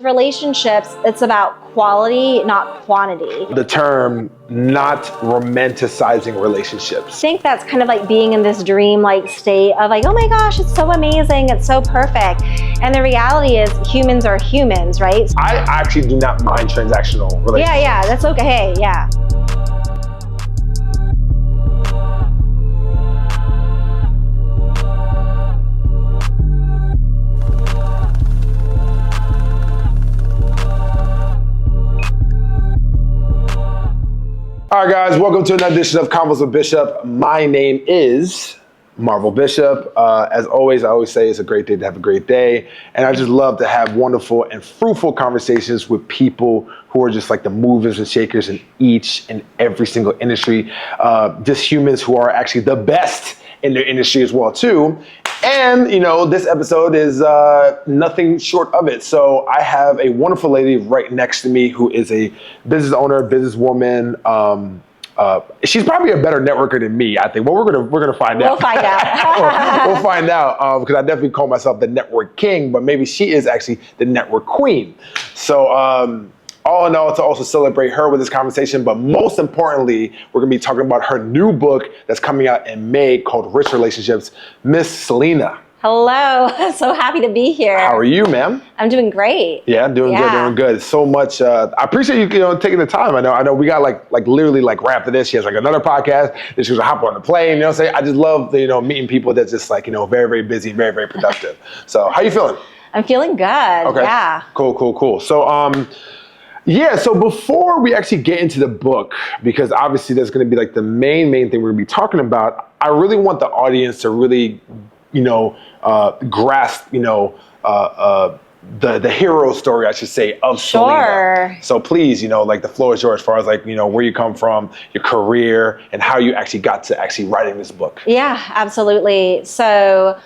Relationships, it's about quality, not quantity. The term not romanticizing relationships. I think that's kind of like being in this dream-like state of like, oh my gosh, it's so amazing, it's so perfect. And the reality is humans are humans, right? I actually do not mind transactional relationships. Yeah, that's okay, yeah. All right, guys, welcome to another edition of Convos with Bishop. My name is Marvel Bishop. As always, I always say it's a great day to have a great day. And I just love to have wonderful and fruitful conversations with people who are just like the movers and shakers in each and every single industry. Just humans who are actually the best in their industry as well, too. And, you know, this episode is nothing short of it. So I have a wonderful lady right next to me who is a business owner, businesswoman. She's probably a better networker than me, I think. Well, we're gonna find out. We'll find out. We'll find out because I definitely call myself the network king, but maybe she is actually the network queen. So all in all, to also celebrate her with this conversation, but most importantly, we're gonna be talking about her new book that's coming out in May called Rich Relationships. Miss Selena. Hello, so happy to be here. How are you, ma'am? I'm doing great. Yeah, doing good. So much. I appreciate you, taking the time. I know we got like literally like right after this, she has like another podcast. Then she was hop on the plane. You know what I'm saying? I just love meeting people that's just like, very, very busy, very, very productive. So how you feeling? I'm feeling good. Okay. Yeah. Cool. So yeah, so before we actually get into the book, because obviously that's going to be like the main thing we're going to be talking about, I really want the audience to really, grasp, the hero story, I should say, of Selena. So please, like the floor is yours as far as like, where you come from, your career, and how you actually got to actually writing this book. Yeah, absolutely. So,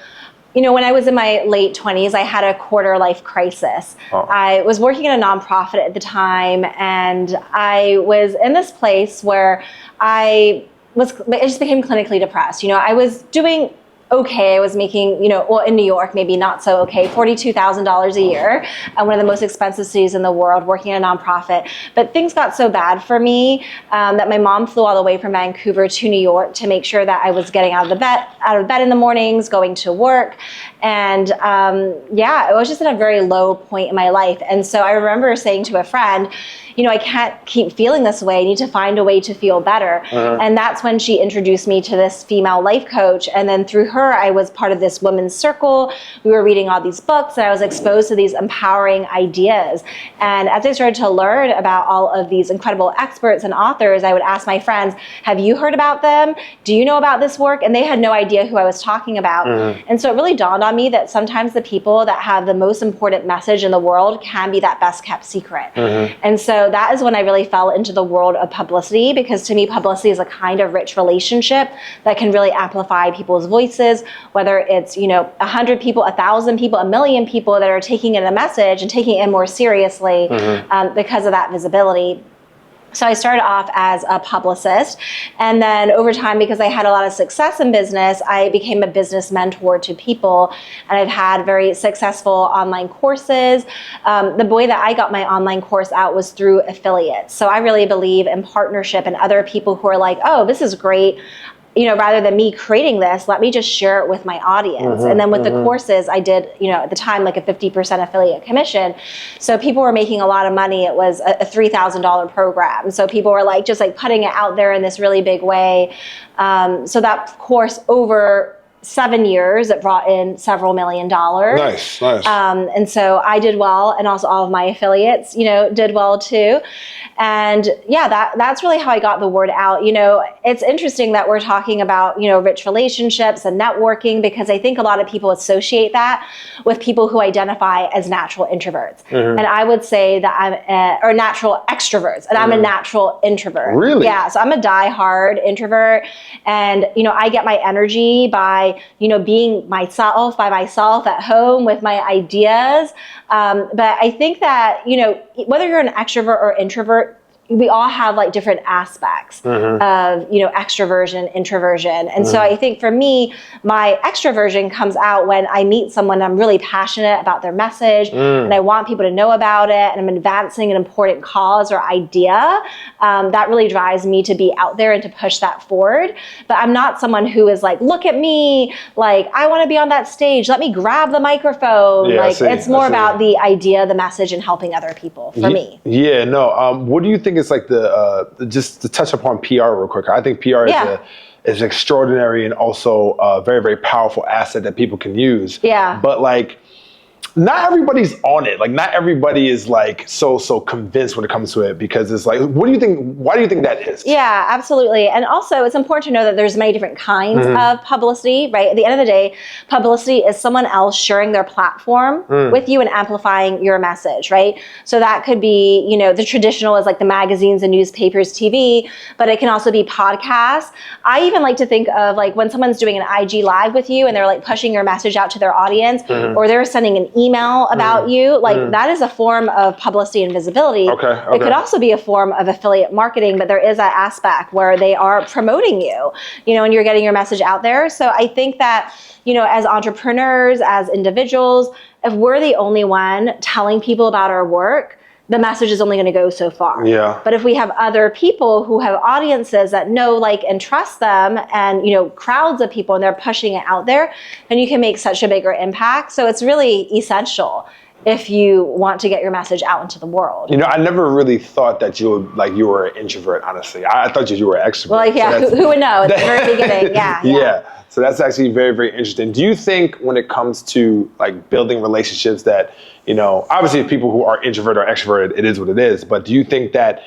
when I was in my late 20s, I had a quarter life crisis. Oh. I was working in a nonprofit at the time, and I was in this place where I just became clinically depressed. I was doing okay. I was making, in New York, maybe not so okay, $42,000 a year, one of the most expensive cities in the world, working in a nonprofit. But things got so bad for me that my mom flew all the way from Vancouver to New York to make sure that I was getting out of bed in the mornings, going to work. And it was just at a very low point in my life. And so I remember saying to a friend, I can't keep feeling this way. I need to find a way to feel better. Uh-huh. And that's when she introduced me to this female life coach. And then through her, I was part of this women's circle. We were reading all these books, and I was exposed to these empowering ideas. And as I started to learn about all of these incredible experts and authors, I would ask my friends, have you heard about them? Do you know about this work? And they had no idea who I was talking about. Uh-huh. And so it really dawned on me that sometimes the people that have the most important message in the world can be that best kept secret. Uh-huh. And so that is when I really fell into the world of publicity, because to me, publicity is a kind of rich relationship that can really amplify people's voices, whether it's, 100 people, 1,000 people, 1,000,000 people that are taking in a message and taking it more seriously because of that visibility. So I started off as a publicist, and then over time, because I had a lot of success in business, I became a business mentor to people, and I've had very successful online courses. The way that I got my online course out was through affiliates. So I really believe in partnership and other people who are like, oh, this is great. Rather than me creating this, let me just share it with my audience. And then with the courses, I did, at the time, like a 50% affiliate commission. So people were making a lot of money. It was a $3,000 program. So people were like, just like putting it out there in this really big way. So that course over 7 years, it brought in several $1 million. Nice. And so I did well, and also all of my affiliates, did well too. And that's really how I got the word out. It's interesting that we're talking about, rich relationships and networking, because I think a lot of people associate that with people who identify as natural introverts. Mm-hmm. And I would say that or natural extroverts, and I'm a natural introvert. Really? Yeah. So I'm a diehard introvert, and, I get my energy by, being myself by myself at home with my ideas. But I think that, whether you're an extrovert or introvert, we all have like different aspects of, you know, extroversion, introversion. And so I think for me, my extroversion comes out when I meet someone I'm really passionate about their message and I want people to know about it, and I'm advancing an important cause or idea. That really drives me to be out there and to push that forward. But I'm not someone who is like, look at me, like I want to be on that stage, let me grab the microphone. Yeah, like it's more about the idea, the message, and helping other people for me. Yeah, no. What do you think is like just to touch upon PR real quick? I think PR is extraordinary and also a very, very powerful asset that people can use. Yeah. But like, not everybody's on it. Like, not everybody is like so convinced when it comes to it, because it's like, what do you think? Why do you think that is? Yeah, absolutely. And also, it's important to know that there's many different kinds of publicity, right? At the end of the day, publicity is someone else sharing their platform with you and amplifying your message, right? So that could be, you know, the traditional is like the magazines and newspapers, TV, but it can also be podcasts. I even like to think of like when someone's doing an IG live with you and they're like pushing your message out to their audience, or they're sending an email about you, like that is a form of publicity and visibility. It could also be a form of affiliate marketing, but there is that aspect where they are promoting you, you know, and you're getting your message out there. So I think that, you know, as entrepreneurs, as individuals, if we're the only one telling people about our work, the message is only going to go so far. Yeah. But if we have other people who have audiences that know, like, and trust them, and, you know, crowds of people, and they're pushing it out there, then you can make such a bigger impact. So it's really essential if you want to get your message out into the world. You know, I never really thought that you were an introvert, honestly. I thought you were an extrovert. Well, like, yeah, so who would know at the very beginning? Yeah. So that's actually very, very interesting. Do you think when it comes to like building relationships that, you know, obviously people who are introverted or extroverted, it is what it is, but do you think that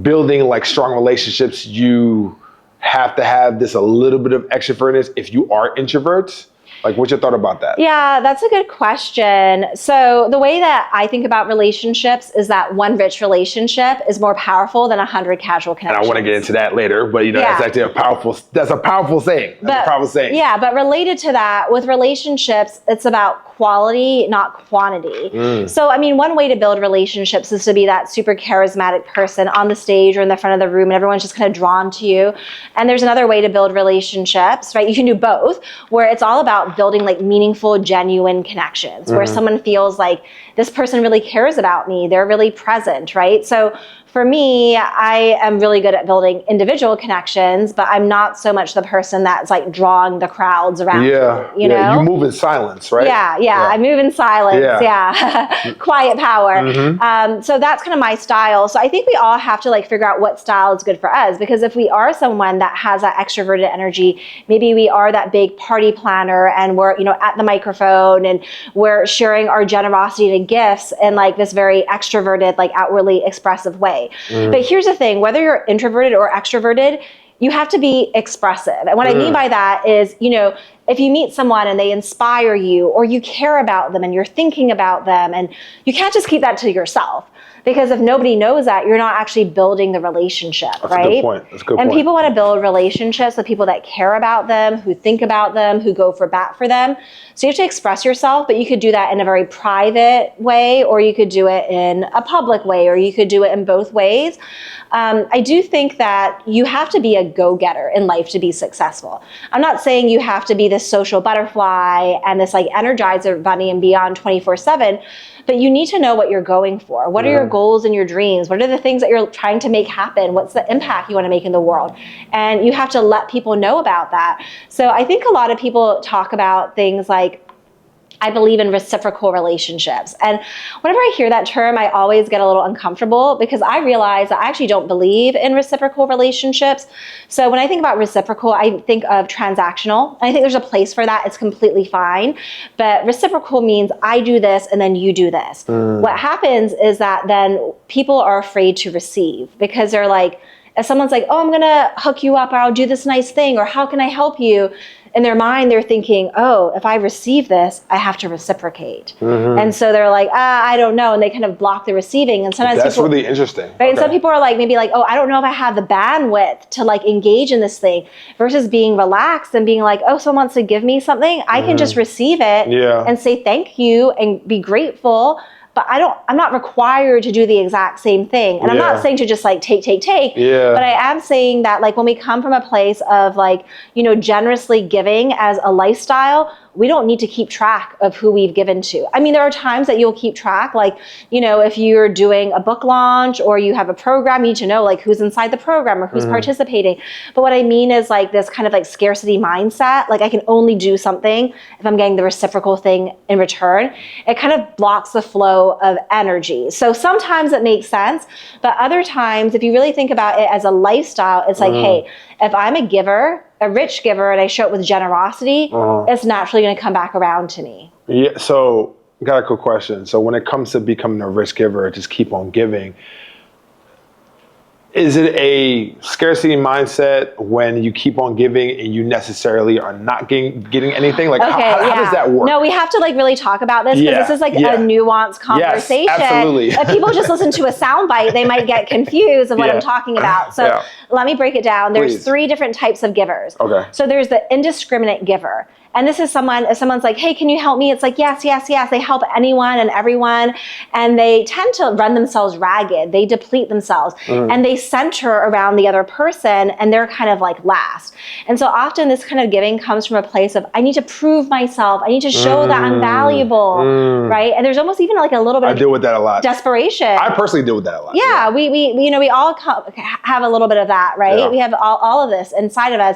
building like strong relationships, you have to have this a little bit of extrovertness if you are introverts? Like, what's your thought about that? Yeah, that's a good question. So the way that I think about relationships is that one rich relationship is more powerful than 100 casual connections. And I want to get into that later, but you know, that's actually a powerful saying. That's a powerful saying. Yeah, but related to that, with relationships, it's about quality, not quantity. So, I mean, one way to build relationships is to be that super charismatic person on the stage or in the front of the room, and everyone's just kind of drawn to you. And there's another way to build relationships, right? You can do both, where it's all about building like meaningful, genuine connections, where someone feels like this person really cares about me. They're really present, right? So for me, I am really good at building individual connections, but I'm not so much the person that's like drawing the crowds around you know? You move in silence, right? Yeah. I move in silence. Quiet power. So that's kind of my style. So I think we all have to like figure out what style is good for us, because if we are someone that has that extroverted energy, maybe we are that big party planner and we're, you know, at the microphone and we're sharing our generosity to gifts in like this very extroverted, like outwardly expressive way. But here's the thing, whether you're introverted or extroverted, you have to be expressive. And what I mean by that is, you know, if you meet someone and they inspire you, or you care about them and you're thinking about them, and you can't just keep that to yourself. Because if nobody knows that, you're not actually building the relationship, right? That's a good point. That's a good point. And people want to build relationships with people that care about them, who think about them, who go for bat for them. So you have to express yourself, but you could do that in a very private way, or you could do it in a public way, or you could do it in both ways. I do think that you have to be a go-getter in life to be successful. I'm not saying you have to be this social butterfly and this like energizer bunny and be on 24/7, but you need to know what you're going for. What are your goals and your dreams? What are the things that you're trying to make happen? What's the impact you want to make in the world? And you have to let people know about that. So I think a lot of people talk about things like, I believe in reciprocal relationships. And whenever I hear that term, I always get a little uncomfortable, because I realize that I actually don't believe in reciprocal relationships. So when I think about reciprocal, I think of transactional. I think there's a place for that. It's completely fine. But reciprocal means I do this and then you do this. What happens is that then people are afraid to receive, because they're like, if someone's like, oh, I'm going to hook you up, or I'll do this nice thing, or how can I help you? In their mind, they're thinking, oh, if I receive this, I have to reciprocate. And so they're like, I don't know. And they kind of block the receiving. And sometimes that's really interesting. Right? And some people are like, maybe like, oh, I don't know if I have the bandwidth to like engage in this thing, versus being relaxed and being like, oh, someone wants to give me something. I can just receive it and say thank you and be grateful. but I'm not required to do the exact same thing. And I'm not saying to just like take, but I am saying that like when we come from a place of like, you know, generously giving as a lifestyle, we don't need to keep track of who we've given to. I mean, there are times that you'll keep track, like, you know, if you're doing a book launch or you have a program, you need to know like who's inside the program or who's participating. But what I mean is like this kind of like scarcity mindset, like I can only do something if I'm getting the reciprocal thing in return. It kind of blocks the flow of energy. So sometimes it makes sense, but other times, if you really think about it as a lifestyle, it's like, hey, if I'm a giver, a rich giver, and I show up with generosity, it's naturally going to come back around to me. Yeah. So, got a quick question. So, when it comes to becoming a rich giver, just keep on giving. Is it a scarcity mindset when you keep on giving and you necessarily are not getting anything? Like, how does that work? No, we have to like really talk about this because this is like a nuanced conversation. Yes, absolutely. If people just listen to a soundbite, they might get confused of what I'm talking about. So let me break it down. There's 3 different types of givers. Okay. So there's the indiscriminate giver. And this is someone, if someone's like, hey, can you help me? It's like, yes. They help anyone and everyone. And they tend to run themselves ragged. They deplete themselves and they center around the other person and they're kind of like last. And so often this kind of giving comes from a place of, I need to prove myself. I need to show that I'm valuable, right? And there's almost even like a little bit I deal with that a lot. Desperation. I personally deal with that a lot. Yeah, we you know, we all have a little bit of that, right? Yeah. We have all of this inside of us.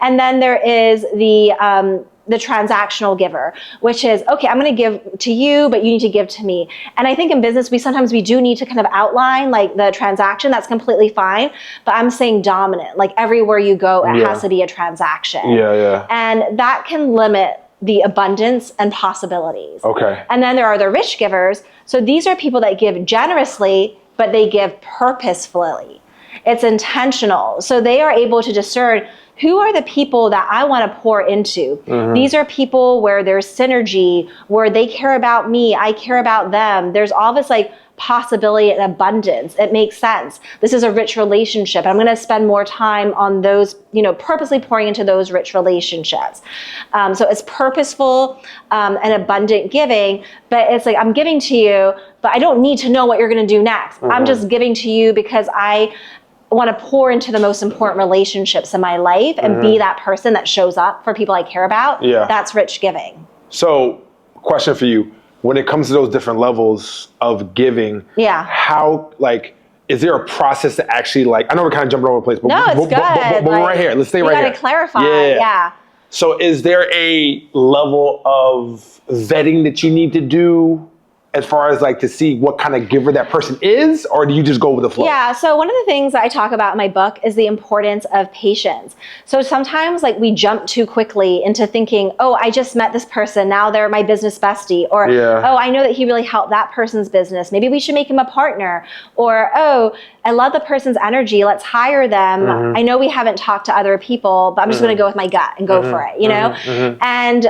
And then there is the transactional giver, which is, okay, I'm going to give to you, but you need to give to me. And I think in business, we do need to kind of outline like the transaction. That's completely fine. But I'm saying dominant, like everywhere you go, it has to be a transaction. Yeah. And that can limit the abundance and possibilities. Okay. And then there are the rich givers. So these are people that give generously, but they give purposefully. It's intentional. So they are able to discern who are the people that I want to pour into. These are people where there's synergy, where they care about me, I care about them. There's all this like possibility and abundance. It makes sense. This is a rich relationship. I'm going to spend more time on those, you know, purposely pouring into those rich relationships. So it's purposeful and abundant giving, but it's like, I'm giving to you, but I don't need to know what you're going to do next. I'm just giving to you because I want to pour into the most important relationships in my life and be that person that shows up for people I care about. Yeah. That's rich giving. So, question for you. When it comes to those different levels of giving, how, like, is there a process to actually, like, I know we're kind of jumping all over the place, but, no, it's good. But we're right here. Let's stay right here. You got to clarify. Yeah. So is there a level of vetting that you need to do as far as like to see what kind of giver that person is, or do you just go with the flow? Yeah, so one of the things that I talk about in my book is the importance of patience. So sometimes like we jump too quickly into thinking, oh, I just met this person, now they're my business bestie, or oh, I know that he really helped that person's business, maybe we should make him a partner, or oh, I love the person's energy, let's hire them. I know we haven't talked to other people, but I'm just gonna go with my gut and go for it, you know? And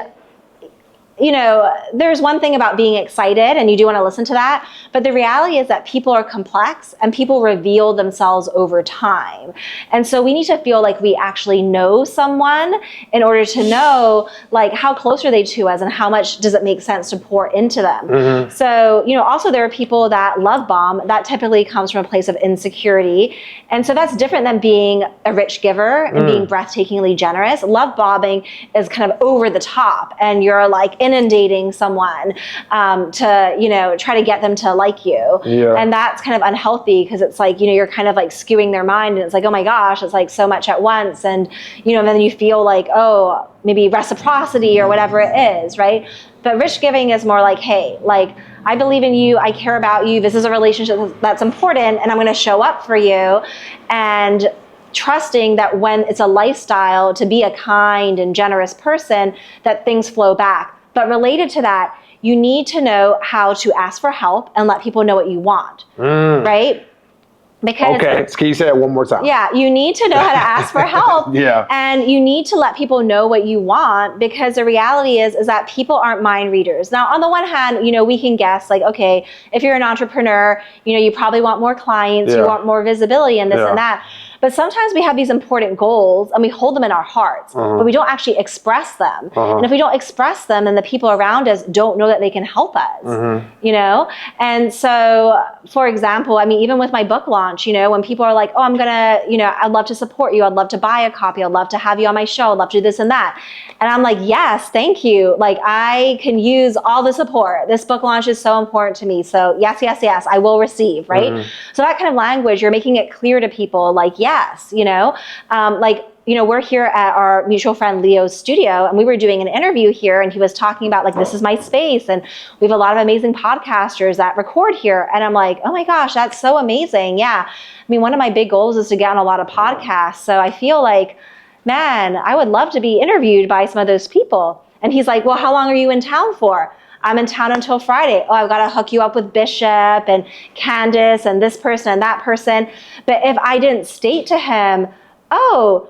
you know, there's one thing about being excited and you do want to listen to that, but the reality is that people are complex and people reveal themselves over time. And so we need to feel like we actually know someone in order to know like how close are they to us and how much does it make sense to pour into them. So, you know, also there are people that love bomb. That typically comes from a place of insecurity. And so that's different than being a rich giver and being breathtakingly generous. Love bombing is kind of over the top and you're like inundating someone to, you know, try to get them to like you. And that's kind of unhealthy because it's like, you know, you're kind of like skewing their mind and it's like, oh my gosh, it's like so much at once. And, you know, and then you feel like, oh, maybe reciprocity or whatever it is, right? But rich giving is more like, hey, like, I believe in you, I care about you, this is a relationship that's important and I'm going to show up for you. And trusting that when it's a lifestyle to be a kind and generous person, that things flow back. But related to that, you need to know how to ask for help and let people know what you want, right? Because okay, can you say that one more time? Yeah, you need to know how to ask for help. And you need to let people know what you want because the reality is that people aren't mind readers. Now, on the one hand, you know, we can guess like, okay, if you're an entrepreneur, you know, you probably want more clients, you want more visibility and this and that. But sometimes we have these important goals and we hold them in our hearts, but we don't actually express them. And if we don't express them, then the people around us don't know that they can help us, you know? And so, for example, I mean, even with my book launch, you know, when people are like, oh, I'm gonna, you know, I'd love to support you. I'd love to buy a copy. I'd love to have you on my show. I'd love to do this and that. And I'm like, yes, thank you. Like, I can use all the support. This book launch is so important to me. So yes, yes, yes, I will receive, right? So that kind of language, you're making it clear to people, like, yes, you know, like, you know, we're here at our mutual friend Leo's studio, and we were doing an interview here, and he was talking about, like, this is my space, and we have a lot of amazing podcasters that record here. And I'm like, oh my gosh, that's so amazing. Yeah. I mean, one of my big goals is to get on a lot of podcasts. So I feel like, man, I would love to be interviewed by some of those people. And he's like, well, how long are you in town for? I'm in town until Friday. Oh, I've got to hook you up with Bishop and Candace and this person and that person. But if I didn't state to him, oh,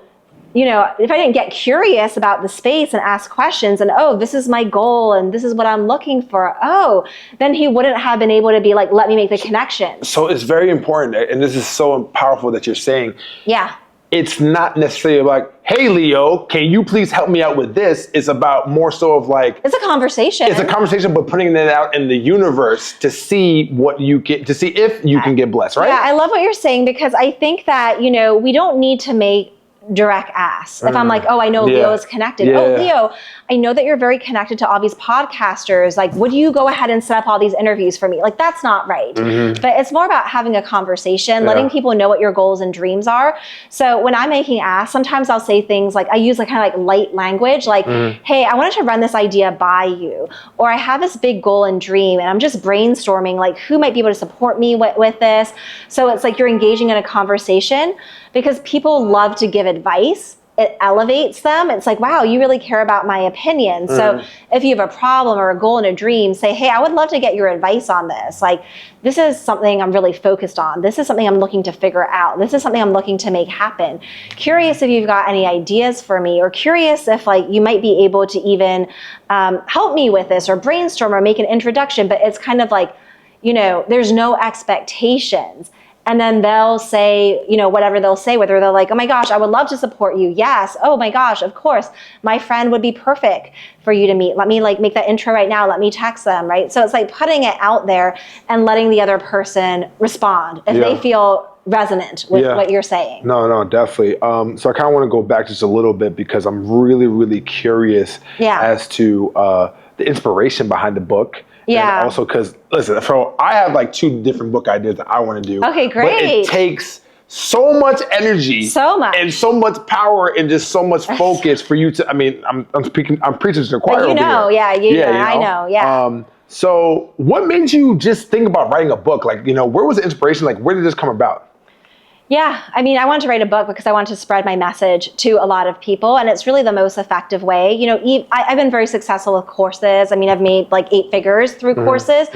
you know, if I didn't get curious about the space and ask questions and, oh, this is my goal and this is what I'm looking for, oh, then he wouldn't have been able to be like, let me make the connection. So it's very important, and this is so powerful that you're saying. Yeah. It's not necessarily like, hey, Leo, can you please help me out with this? It's about more so of like... It's a conversation. It's a conversation, but putting it out in the universe to see what you get, to see if you can get blessed, right? Yeah, I love what you're saying, because I think that, you know, we don't need to make direct ask. If I'm like, oh, I know Leo is connected. Oh, Leo, I know that you're very connected to all these podcasters. Like, would you go ahead and set up all these interviews for me? Like, that's not right. But it's more about having a conversation, letting people know what your goals and dreams are. So when I'm making asks, sometimes I'll say things like, I use like kind of like light language, like, hey, I wanted to run this idea by you, or I have this big goal and dream, and I'm just brainstorming, like, who might be able to support me with this. So it's like you're engaging in a conversation, because people love to give advice. It elevates them. It's like, wow, you really care about my opinion. So if you have a problem or a goal and a dream, say, hey, I would love to get your advice on this. Like, this is something I'm really focused on. This is something I'm looking to figure out. This is something I'm looking to make happen. Curious if you've got any ideas for me, or curious if like you might be able to even help me with this, or brainstorm or make an introduction. But it's kind of like, you know, there's no expectations. And then they'll say, you know, whatever they'll say, whether they're like, oh my gosh, I would love to support you. Yes. Oh my gosh, of course. My friend would be perfect for you to meet. Let me like make that intro right now. Let me text them, right? So it's like putting it out there and letting the other person respond if they feel resonant with what you're saying. No, definitely. So I kind of want to go back just a little bit, because I'm really, really curious as to the inspiration behind the book. Yeah. And also because, listen, so I have like 2 different book ideas that I want to do. Okay, great. But it takes so much energy. So much. And so much power and just so much focus for you to, I mean, I'm preaching to the choir. But you know, over here. you know, I know, yeah. So what made you just think about writing a book? Like, you know, where was the inspiration? Like, where did this come about? Yeah, I mean, I wanted to write a book because I wanted to spread my message to a lot of people, and it's really the most effective way. You know, I've been very successful with courses. I mean, I've made like 8 figures through courses,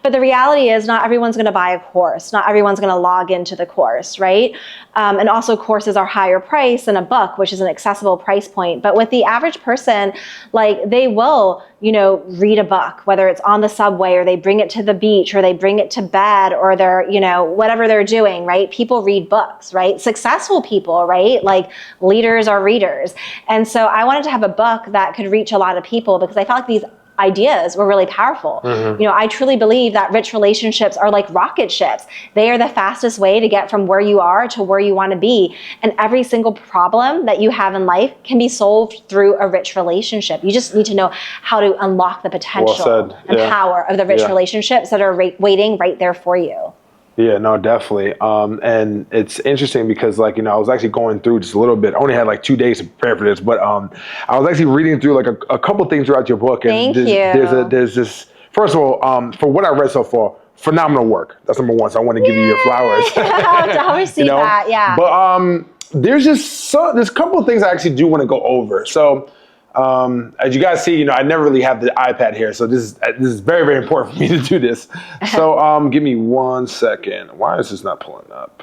but the reality is not everyone's going to buy a course. Not everyone's going to log into the course, right? And also courses are higher price than a book, which is an accessible price point. But with the average person, like they will, you know, read a book, whether it's on the subway or they bring it to the beach or they bring it to bed or they're, you know, whatever they're doing, right? People read books, right? Successful people, right? Like leaders are readers. And so I wanted to have a book that could reach a lot of people because I felt like these ideas were really powerful. You know, I truly believe that rich relationships are like rocket ships. They are the fastest way to get from where you are to where you want to be. And every single problem that you have in life can be solved through a rich relationship. You just need to know how to unlock the potential and power of the rich relationships that are waiting right there for you. Yeah, no, definitely. And it's interesting because, like, you know, I was actually going through just a little bit. I only had like 2 days to prepare for this, but I was actually reading through like a couple things throughout your book. And there's this, first of all, for what I read so far, phenomenal work. That's number one. So I want to give you your flowers. I'll receive that. Yeah. But there's a couple of things I actually do want to go over. So as you guys see, you know, I never really have the iPad here, so this is very, very important for me to do this. So give me 1 second. Why is this not pulling up?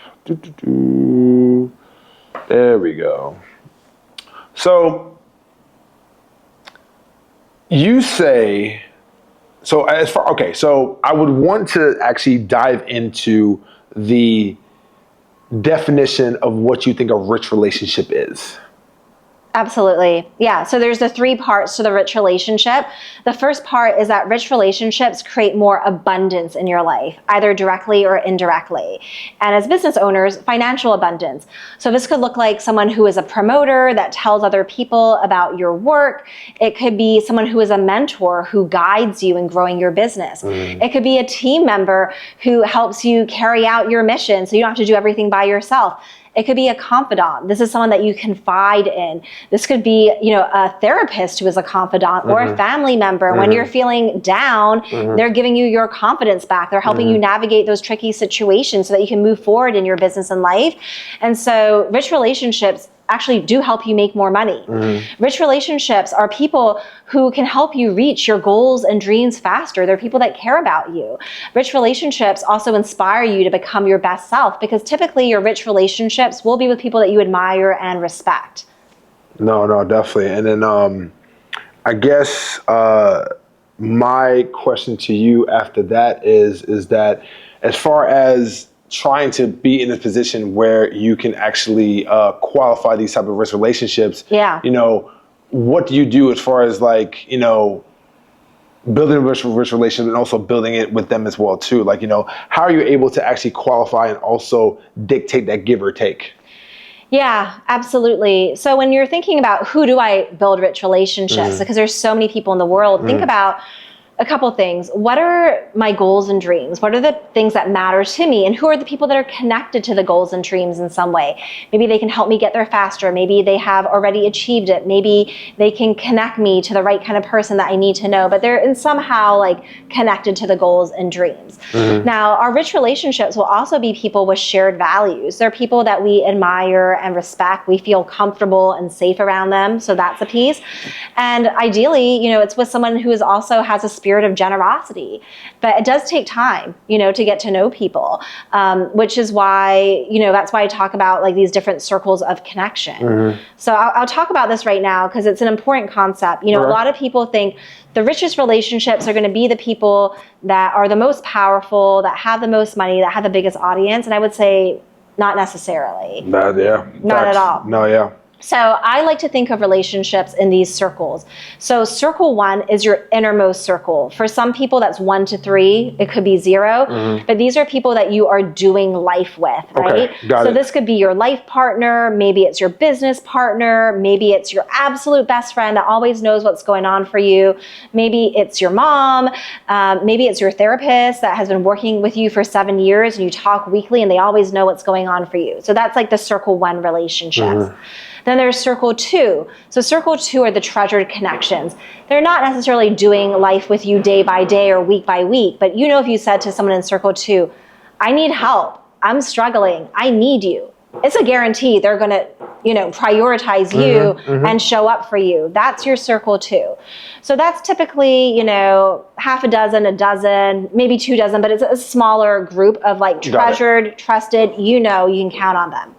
There we go. So you say, so so I would want to actually dive into the definition of what you think a rich relationship is. Absolutely. Yeah. So there's the three parts to the rich relationship. The first part is that rich relationships create more abundance in your life, either directly or indirectly. And as business owners, financial abundance. So this could look like someone who is a promoter that tells other people about your work. It could be someone who is a mentor who guides you in growing your business. It could be a team member who helps you carry out your mission so you don't have to do everything by yourself. It could be a confidant. This is someone that you confide in. This could be, a therapist who is a confidant or a family member. When you're feeling down, they're giving you your confidence back. They're helping you navigate those tricky situations so that you can move forward in your business and life. And so rich relationships actually do help you make more money. Rich relationships are people who can help you reach your goals and dreams faster. They're people that care about you. Rich relationships also inspire you to become your best self, because typically your rich relationships will be with people that you admire and respect. No, definitely. And then I guess my question to you after that is that as far as trying to be in a position where you can actually qualify these type of rich relationships, what do you do as far as building a rich relationship and also building it with them as well too? How are you able to actually qualify and also dictate that give or take? Yeah, absolutely. So when you're thinking about who do I build rich relationships, because there's so many people in the world, think about a couple things. What are my goals and dreams? What are the things that matter to me? And who are the people that are connected to the goals and dreams in some way? Maybe they can help me get there faster. Maybe they have already achieved it. Maybe they can connect me to the right kind of person that I need to know, but they're somehow connected to the goals and dreams. Now, our rich relationships will also be people with shared values. They're people that we admire and respect. We feel comfortable and safe around them. So that's a piece. And ideally, it's with someone who also has a spirit of generosity. But it does take time, to get to know people, which is why, that's why I talk about these different circles of connection. So I'll talk about this right now because it's an important concept. A lot of people think the richest relationships are going to be the people that are the most powerful, that have the most money, that have the biggest audience. And I would say not necessarily. Not at all. No, yeah. So I like to think of relationships in these circles. So circle 1 is your innermost circle. For some people, that's 1 to 3. It could be 0. But these are people that you are doing life with, right? Okay, got it. This could be your life partner. Maybe it's your business partner. Maybe it's your absolute best friend that always knows what's going on for you. Maybe it's your mom. Maybe it's your therapist that has been working with you for 7 years and you talk weekly and they always know what's going on for you. So that's the circle 1 relationships. Then there's circle 2. So circle 2 are the treasured connections. They're not necessarily doing life with you day by day or week by week, but if you said to someone in circle 2, I need help, I'm struggling, I need you, it's a guarantee they're going to, prioritize you and show up for you. That's your circle 2. So that's typically, half a dozen, maybe 2 dozen, but it's a smaller group of treasured, trusted, you can count on them.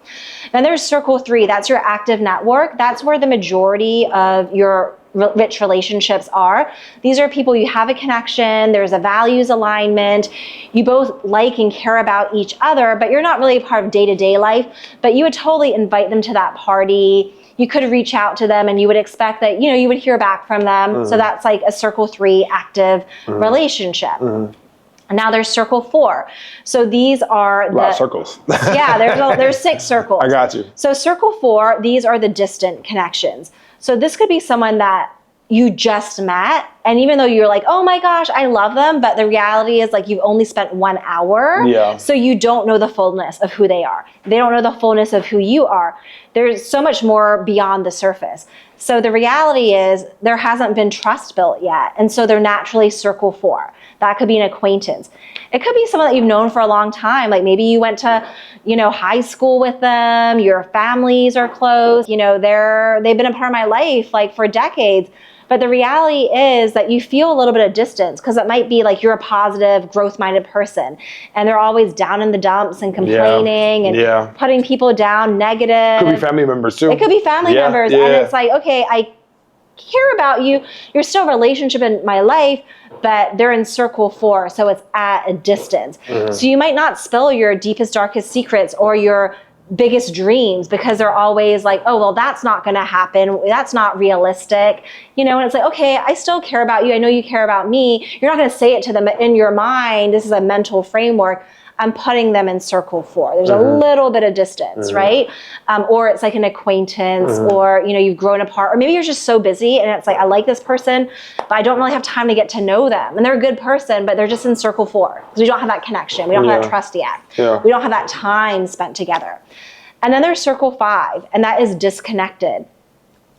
Then there's circle 3. That's your active network. That's where the majority of your rich relationships are. These are people you have a connection, there's a values alignment, you both like and care about each other, but you're not really a part of day-to-day life, but you would totally invite them to that party. You could reach out to them and you would expect that, you would hear back from them. So that's a circle 3 active relationship. And now there's circle 4. So these are a lot of circles. there's 6 circles. I got you. So circle 4, these are the distant connections. So this could be someone that you just met, and even though you're oh my gosh, I love them, but the reality is you've only spent 1 hour. So you don't know the fullness of who they are. They don't know the fullness of who you are. There's so much more beyond the surface. So the reality is there hasn't been trust built yet. And so they're naturally circle 4. That could be an acquaintance. It could be someone that you've known for a long time. Maybe you went to, high school with them, your families are close, they've been a part of my life for decades. But the reality is that you feel a little bit of distance because it might be you're a positive, growth-minded person and they're always down in the dumps and complaining and putting people down, negative. Could be family members too. It could be family members. And it's okay, I care about you. You're still a relationship in my life, but they're in circle 4, so it's at a distance. So you might not spill your deepest, darkest secrets or your biggest dreams because they're always like, oh, well, that's not going to happen. That's not realistic. And it's like, okay, I still care about you. I know you care about me. You're not going to say it to them in your mind. This is a mental framework. I'm putting them in circle 4. There's a little bit of distance, right? Or it's like an acquaintance, or, you've grown apart, or maybe you're just so busy and it's like, I like this person, but I don't really have time to get to know them. And they're a good person, but they're just in circle 4 because we don't have that connection. We don't have that trust yet. We don't have that time spent together. And then there's circle 5, and that is disconnected.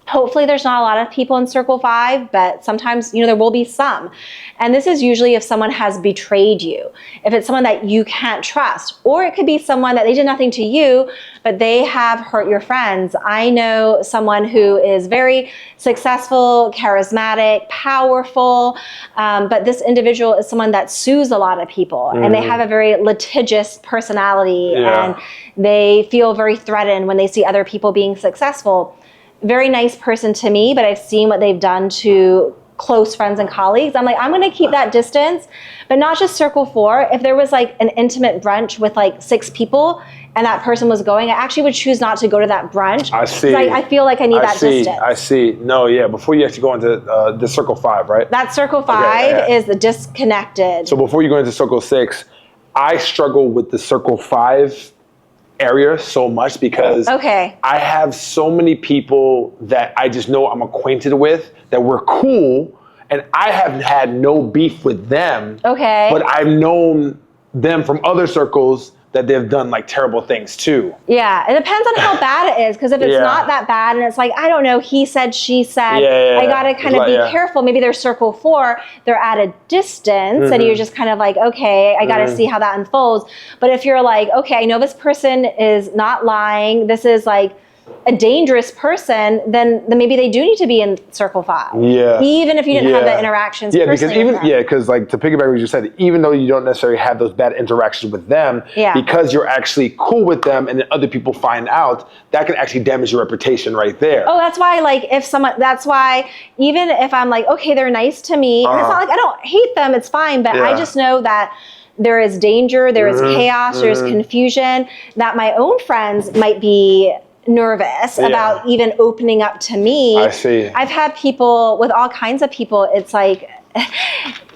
Hopefully there's not a lot of people in circle 5, but sometimes, there will be some. And this is usually if someone has betrayed you, if it's someone that you can't trust, or it could be someone that they did nothing to you, but they have hurt your friends. I know someone who is very successful, charismatic, powerful, but this individual is someone that sues a lot of people, and they have a very litigious personality, and they feel very threatened when they see other people being successful. Very nice person to me, but I've seen what they've done to close friends and colleagues. I'm like, I'm going to keep that distance, but not just circle 4. If there was like an intimate brunch with like 6 people and that person was going, I actually would choose not to go to that brunch. I see. I feel like I need that distance. I see. No, yeah. Before you actually go into the circle 5, right? That circle 5 is the disconnected. So before you go into circle 6, I struggle with the circle 5 area so much because I have so many people that I just know I'm acquainted with that we're cool, and I have had no beef with them. But I've known them from other circles that they've done like terrible things too. Yeah, it depends on how bad it is, because if it's not that bad and it's like, I don't know, he said, she said, I gotta kind of be careful. Maybe they're circle 4, they're at a distance, and you're just kind of like, okay, I gotta see how that unfolds. But if you're like, okay, I know this person is not lying, this is like a dangerous person, then maybe they do need to be in circle 5. Even if you didn't have the interactions personally. Because like to piggyback what you said, even though you don't necessarily have those bad interactions with them, because you're actually cool with them and then other people find out, that can actually damage your reputation right there. Oh, that's why that's why even if I'm like, okay, they're nice to me, and it's not like I don't hate them, it's fine, but I just know that there is danger, there is chaos, there is confusion, that my own friends might be nervous about even opening up to me. I see. I've had people with all kinds of people. It's like,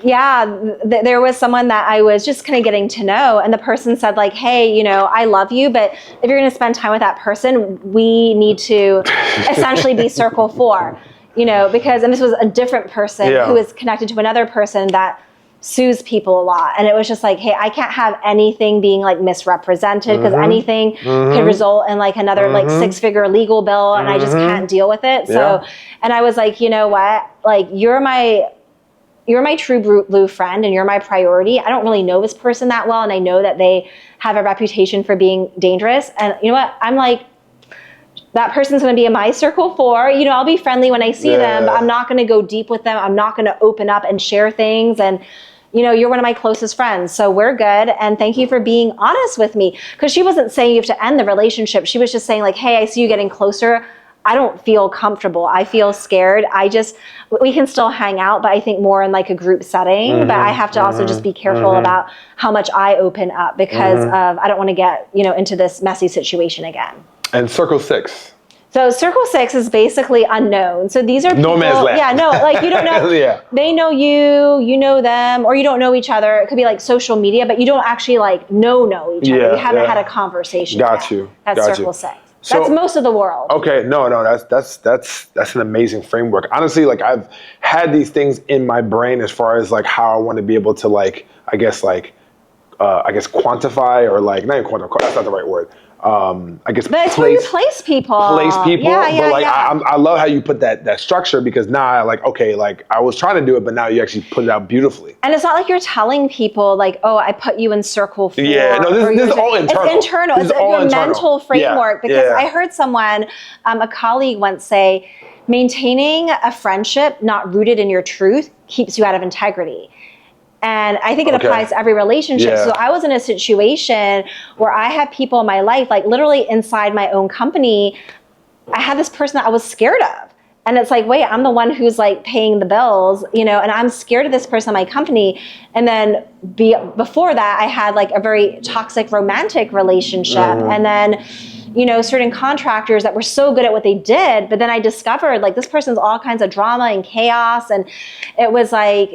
there was someone that I was just kind of getting to know, and the person said like, hey, I love you, but if you're going to spend time with that person, we need to essentially be circle 4, because, and this was a different person who is connected to another person that sues people a lot, and it was just like, hey, I can't have anything being like misrepresented, because anything could result in like another like 6-figure legal bill, and I just can't deal with it. So, and I was like, you know what, like you're my true blue friend, and you're my priority. I don't really know this person that well, and I know that they have a reputation for being dangerous, and you know what, I'm like, that person's going to be in my circle 4. I'll be friendly when I see them, but I'm not going to go deep with them. I'm not going to open up and share things. And, you're one of my closest friends, so we're good. And thank you for being honest with me. Because she wasn't saying you have to end the relationship. She was just saying like, hey, I see you getting closer. I don't feel comfortable. I feel scared. We can still hang out, but I think more in like a group setting. But I have to also just be careful about how much I open up, because I don't want to get, into this messy situation again. And circle 6. So circle 6 is basically unknown. So these are people, no man's land. Yeah, no, like you don't know, they know you know them, or you don't know each other. It could be like social media, but you don't actually like know each other. You haven't had a conversation. Got you. That's circle 6. So, that's most of the world. Okay, no, that's an amazing framework. Honestly, like I've had these things in my brain as far as like how I want to be able to like, I guess quantify, or like, not even quantify, that's not the right word. I guess but it's where you place people. I love how you put that structure, because now I like, okay, like I was trying to do it, but now you actually put it out beautifully. And it's not like you're telling people like, oh, I put you in circle 4. Yeah, no, this is all internal. It's internal. It's your mental framework. Because I heard someone, a colleague once say, maintaining a friendship not rooted in your truth keeps you out of integrity. And I think it applies to every relationship. So I was in a situation where I had people in my life, like literally inside my own company, I had this person that I was scared of. And it's like, wait, I'm the one who's like paying the bills, and I'm scared of this person in my company. And then before that, I had like a very toxic romantic relationship. And then, certain contractors that were so good at what they did, but then I discovered like this person's all kinds of drama and chaos. And it was like,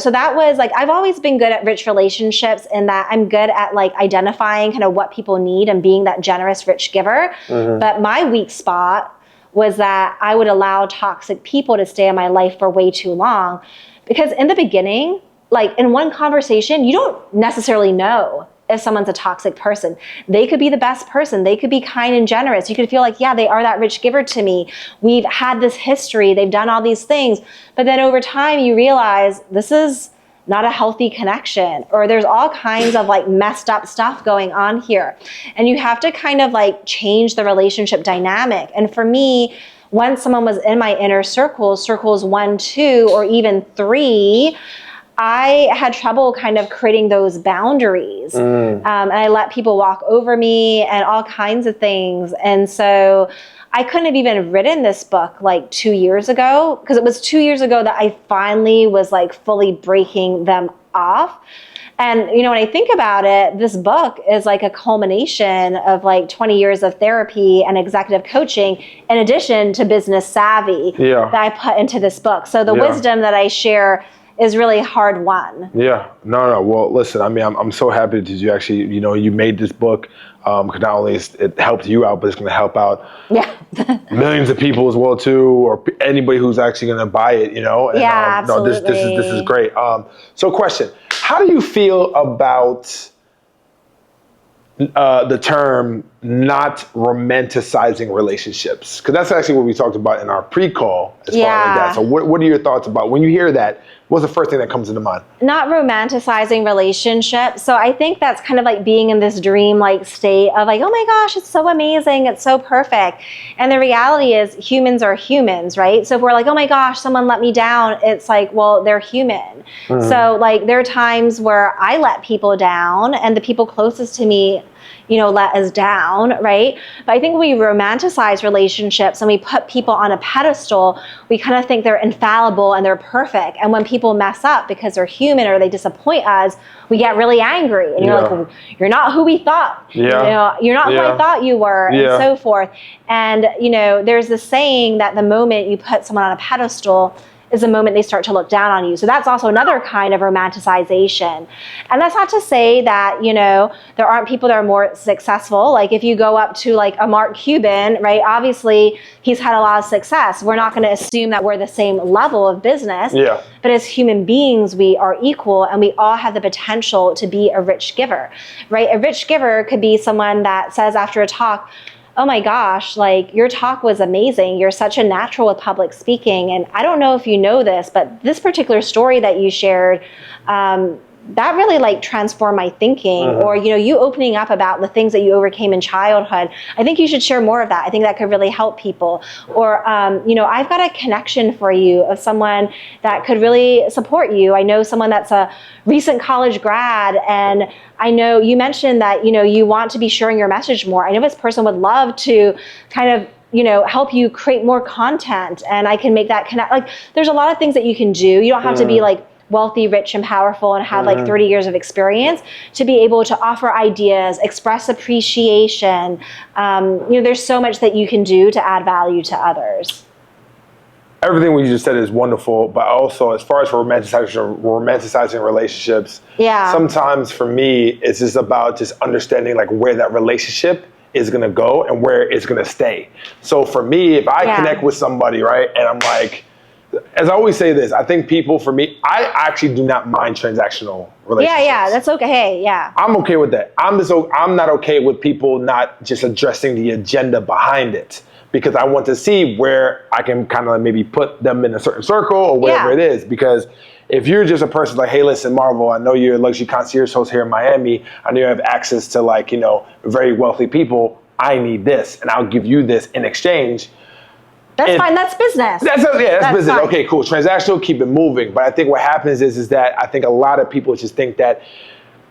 so that was like, I've always been good at rich relationships, in that I'm good at like identifying kind of what people need and being that generous, rich giver. But my weak spot was that I would allow toxic people to stay in my life for way too long. Because in the beginning, like in one conversation, you don't necessarily know if someone's a toxic person. They could be the best person. They could be kind and generous. You could feel like, yeah, they are that rich giver to me. We've had this history. They've done all these things. But then over time, you realize this is not a healthy connection, or there's all kinds of like messed up stuff going on here. And you have to kind of like change the relationship dynamic. And for me, once someone was in my inner circles 1, 2, or even 3, I had trouble kind of creating those boundaries. And I let people walk over me and all kinds of things. And so I couldn't have even written this book like 2 years ago, because it was 2 years ago that I finally was like fully breaking them off. And, when I think about it, this book is like a culmination of like 20 years of therapy and executive coaching, in addition to business savvy that I put into this book. So the wisdom that I share is really hard won. Yeah, no. Well, listen, I mean, I'm so happy that you actually, you made this book. Because not only it helped you out, but it's going to help out millions of people as well too, or anybody who's actually going to buy it. And, absolutely. No, this is great. So, question: how do you feel about the term not romanticizing relationships? Because that's actually what we talked about in our pre-call as far as that. So what are your thoughts about when you hear that? What's the first thing that comes into mind? Not romanticizing relationships. So I think that's kind of like being in this dream-like state of like, oh my gosh, it's so amazing, it's so perfect. And the reality is humans are humans, right? So if we're like, oh my gosh, someone let me down, it's like, well, they're human. So like there are times where I let people down, and the people closest to me let us down, right? But I think when we romanticize relationships and we put people on a pedestal, we kind of think they're infallible and they're perfect. And when people mess up because they're human or they disappoint us, we get really angry. And you're like, well, you're not who we thought. You're not who I thought you were, and so forth. And, there's this saying that the moment you put someone on a pedestal is the moment they start to look down on you. So that's also another kind of romanticization. And that's not to say that, there aren't people that are more successful. Like if you go up to like a Mark Cuban, right? Obviously he's had a lot of success. We're not going to assume that we're the same level of business. But as human beings, we are equal, and we all have the potential to be a rich giver, right? A rich giver could be someone that says after a talk, oh my gosh, like your talk was amazing. You're such a natural with public speaking. And I don't know if you know this, but this particular story that you shared, that really like transformed my thinking. Or, you opening up about the things that you overcame in childhood. I think you should share more of that. I think that could really help people. Or, I've got a connection for you of someone that could really support you. I know someone that's a recent college grad, and I know you mentioned that, you want to be sharing your message more. I know this person would love to kind of help you create more content, and I can make that connect. Like, there's a lot of things that you can do. You don't have to be like wealthy, rich, and powerful and have like 30 years of experience to be able to offer ideas, express appreciation. There's so much that you can do to add value to others. Everything what you just said is wonderful, but also as far as romanticizing relationships, sometimes for me, it's just about just understanding like where that relationship is going to go and where it's going to stay. So for me, if I connect with somebody, right, and I'm like, as I always say this, I think people, for me, I actually do not mind transactional relationships. Yeah, that's okay. I'm okay with that. I'm not okay with people not just addressing the agenda behind it, because I want to see where I can kind of maybe put them in a certain circle or whatever it is. Because if you're just a person like, hey, listen, Marvel, I know you're a luxury concierge host here in Miami. I know you have access to like, very wealthy people. I need this, and I'll give you this in exchange. That's fine. That's business. That's business. Fine. Okay, cool. Transactional, keep it moving. But I think what happens is that I think a lot of people just think that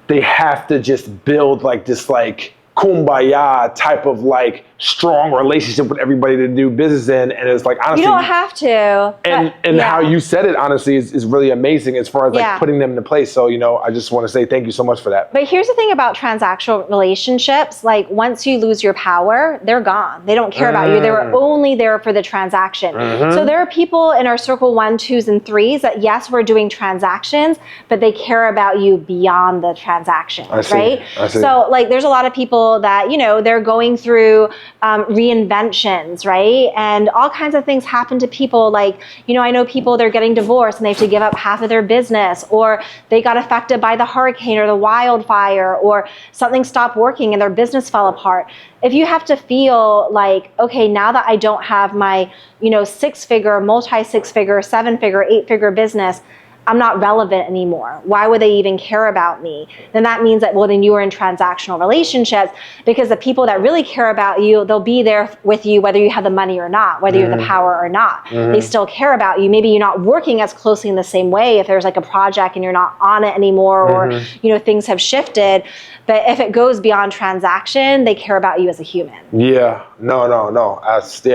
they have to just build like this like kumbaya type of like strong relationship with everybody to do business in. And it's like, honestly, you don't have to. And how you said it, honestly, is really amazing as far as like putting them into place. So, you know, I just want to say thank you so much for that. But here's the thing about transactional relationships. Like once you lose your power, they're gone. They don't care about you. They were only there for the transaction. So there are people in our circle 1, 2s, and 3s that yes, we're doing transactions, but they care about you beyond the transaction, right? I see. So like there's a lot of people that, you know, they're going through reinventions, right? And all kinds of things happen to people. Like, you know, I know people, they're getting divorced and they have to give up half of their business, or they got affected by the hurricane or the wildfire, or something stopped working and their business fell apart. If you have to feel like, okay, now that I don't have my, you know, 6-figure, multi-6-figure, 7-figure, 8-figure business, I'm not relevant anymore. Why would they even care about me? Then that means that, well, then you are in transactional relationships, because the people that really care about you, they'll be there with you whether you have the money or not, whether you have the power or not. They still care about you. Maybe you're not working as closely in the same way if there's like a project and you're not on it anymore, or, you know, things have shifted. But if it goes beyond transaction, they care about you as a human. Yeah, no. That's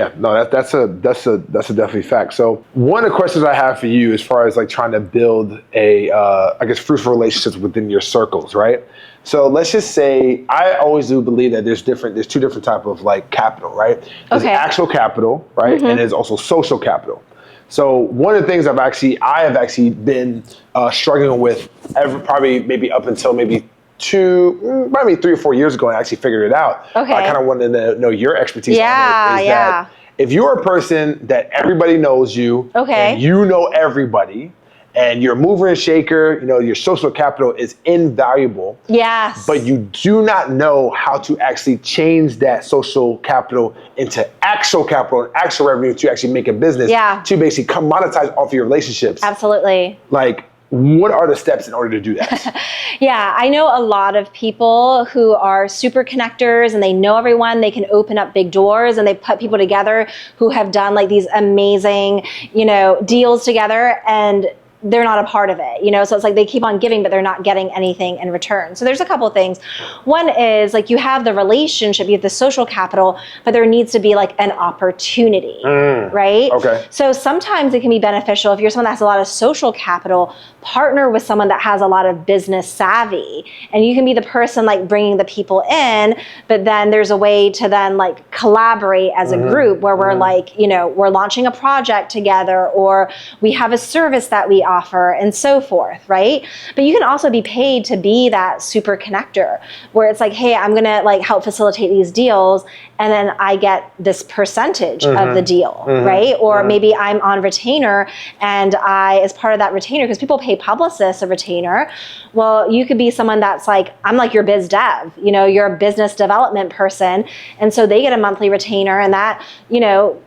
a definitely fact. So one of the questions I have for you, as far as like trying to build a, I guess, fruitful relationships within your circles, right? So let's just say, I always do believe that there's 2 different type of like capital, right? There's actual capital, right? And there's also social capital. So one of the things I have actually been struggling with probably maybe up until maybe 3 or 4 years ago, and I actually figured it out. Okay. I kind of wanted to know your expertise on it. That if you're a person that everybody knows you, and you know everybody, and you're a mover and shaker, you know, your social capital is invaluable. Yes. But you do not know how to actually change that social capital into actual capital and actual revenue to actually make a business. To basically come monetize off of your relationships. Absolutely. Like, what are the steps in order to do that? I know a lot of people who are super connectors and they know everyone. They can open up big doors, and they put people together who have done like these amazing, you know, deals together, and they're not a part of it, you know? So it's like they keep on giving, but they're not getting anything in return. So there's a couple of things. One is like you have the relationship, you have the social capital, but there needs to be like an opportunity, right? Okay. So sometimes it can be beneficial if you're someone that has a lot of social capital, partner with someone that has a lot of business savvy, and you can be the person like bringing the people in, but then there's a way to then like collaborate as a group where we're like, you know, we're launching a project together, or we have a service that we offer, and so forth, right? But you can also be paid to be that super connector, where it's like, hey, I'm gonna like help facilitate these deals, and then I get this percentage of the deal, right? Or maybe I'm on retainer, and I, as part of that retainer, because people pay publicists a retainer, well, you could be someone that's like, I'm like your biz dev, you know, you're a business development person, and so they get a monthly retainer, and that, you know,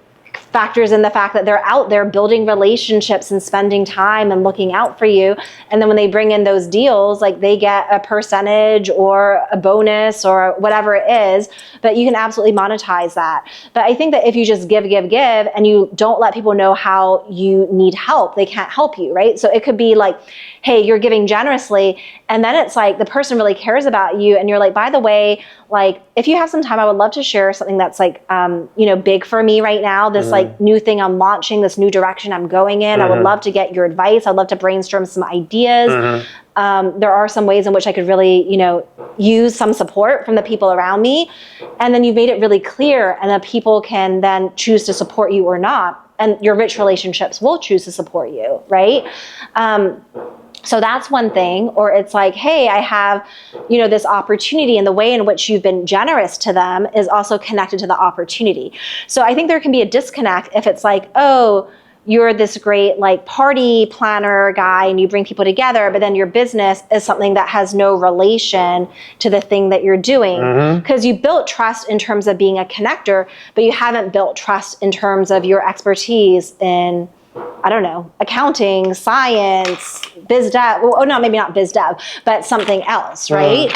factors in the fact that they're out there building relationships and spending time and looking out for you. And then when they bring in those deals, like they get a percentage or a bonus or whatever it is, but you can absolutely monetize that. But I think that if you just give, and you don't let people know how you need help, they can't help you, right? So it could be like, hey, you're giving generously, and then it's like the person really cares about you, and you're like, by the way, like if you have some time, I would love to share something that's like, you know, big for me right now, this like new thing I'm launching, this new direction I'm going in. I would love to get your advice. I'd love to brainstorm some ideas. There are some ways in which I could really, you know, use some support from the people around me. And then you've made it really clear, and the people can then choose to support you or not. And your rich relationships will choose to support you, right? So that's one thing. Or it's like, hey, I have, you know, this opportunity, and the way in which you've been generous to them is also connected to the opportunity. So I think there can be a disconnect if it's like, oh, you're this great like party planner guy and you bring people together, but then your business is something that has no relation to the thing that you're doing. Because you built trust in terms of being a connector, but you haven't built trust in terms of your expertise in, I don't know, accounting, science, biz dev. Oh, no, maybe not biz dev, but something else, right?